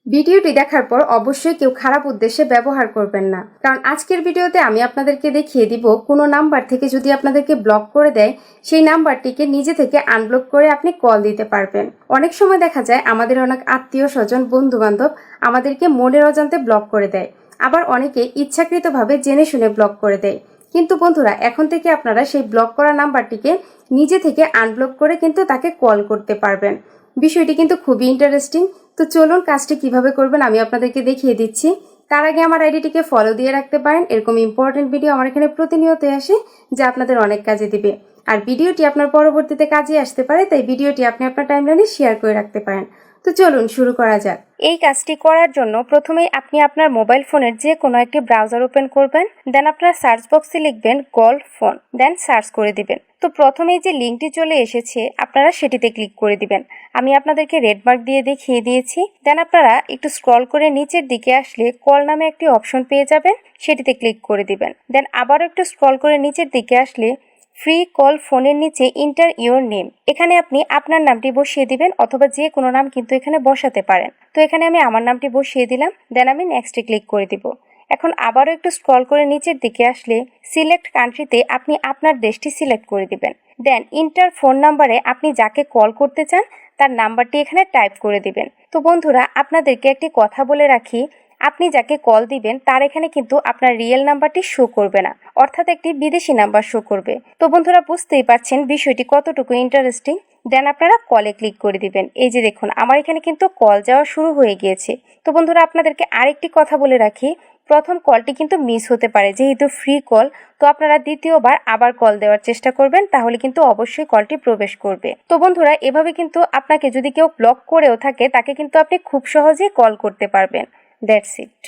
ভিডিওটি দেখার পর অবশ্যই কেউ খারাপ উদ্দেশ্যে ব্যবহার করবেন না, কারণ আজকের ভিডিওতে আমি আপনাদেরকে দেখিয়ে দিব কোনো নাম্বার থেকে যদি আপনাদেরকে ব্লক করে দেয় সেই নাম্বারটিকে নিজে থেকে আনব্লক করে আপনি কল দিতে পারবেন। অনেক সময় দেখা যায় আমাদের অনেক আত্মীয় স্বজন বন্ধু বান্ধব আমাদেরকে মনের অজান্তে ব্লক করে দেয়, আবার অনেকে ইচ্ছাকৃতভাবে জেনে শুনে ব্লক করে দেয়। কিন্তু বন্ধুরা, এখন থেকে আপনারা সেই ব্লক করা নাম্বারটিকে নিজে থেকে আনব্লক করে কিন্তু তাকে কল করতে পারবেন। বিষয়টি কিন্তু খুবই ইন্টারেস্টিং। তো চলুন কাজটি কিভাবে করবেন আমি আপনাদেরকে দেখিয়ে দিচ্ছি। তার আগে আমার আইডিটিকে ফলো দিয়ে রাখতে পারেন। এরকম ইম্পর্টেন্ট ভিডিও আমার এখানে প্রতিনিয়ত আসে যা আপনাদের অনেক কাজে দিবে, আর ভিডিওটি আপনার পরবর্তীতে কাজে আসতে পারে, তাই ভিডিওটি আপনি আপনার টাইমলাইনে শেয়ার করে রাখতে পারেন। তো চলুন শুরু করা যাক। এই কাজটি করার জন্য প্রথমেই আপনি আপনার মোবাইল ফোনের যে কোনো একটি ব্রাউজার ওপেন করবেন, দেন আপনার সার্চ বক্সে লিখবেন গল্ফ ফোন, দেন সার্চ করে দিবেন। তো প্রথমেই যে লিঙ্কটি চলে এসেছে আপনারা সেটিতে ক্লিক করে দিবেন। আমি আপনাদেরকে রেড মার্ক দিয়ে দেখিয়ে দিয়েছি। দেন আপনারা একটু স্ক্রল করে নিচের দিকে আসলে কল নামে একটি অপশন পেয়ে যাবেন, সেটিতে ক্লিক করে দিবেন। দেন আবারও একটু স্ক্রল করে নিচের দিকে আসলে ফ্রি কল ফোনের নিচে ইন্টার ইউর নেম, এখানে আপনি আপনার নামটি বসিয়ে দিবেন, অথবা যে কোনো নাম কিন্তু এখানে বসাতে পারেন। তো এখানে আমি আমার নামটি বসিয়ে দিলাম, দেন আমি নেক্সটে ক্লিক করে দিব। এখন আবারও একটু স্ক্রল করে নিচের দিকে আসলে সিলেক্ট কান্ট্রিতে আপনি আপনার দেশটি সিলেক্ট করে দিবেন। দেন ইন্টার ফোন নাম্বারে আপনি যাকে কল করতে চান তার নাম্বারটি এখানে টাইপ করে দিবেন। তো বন্ধুরা, আপনাদেরকে একটি কথা বলে রাখি, আপনি যাকে কল দিবেন তার এখানে কিন্তু আপনার রিয়েল নাম্বারটি শো করবে না, অর্থাৎ একটি বিদেশি নাম্বার শো করবে। তো বন্ধুরা, বুঝতেই পারছেন বিষয়টি কতটুকু ইন্টারেস্টিং। দেন আপনারা কলে ক্লিক করে দিবেন। এই যে দেখুন, আমার এখানে কিন্তু কল যাওয়া শুরু হয়ে গিয়েছে। তো বন্ধুরা, আপনাদেরকে আরেকটি কথা বলে রাখি, প্রথম কলটি কিন্তু মিস হতে পারে, যেহেতু ফ্রি কল। তো আপনারা দ্বিতীয়বার আবার কল দেওয়ার চেষ্টা করবেন, তাহলে কিন্তু অবশ্যই কলটি প্রবেশ করবে। তো বন্ধুরা, এভাবে কিন্তু আপনাকে যদি কেউ ব্লক করেও থাকে তাকে কিন্তু আপনি খুব সহজেই কল করতে পারবেন। That's it.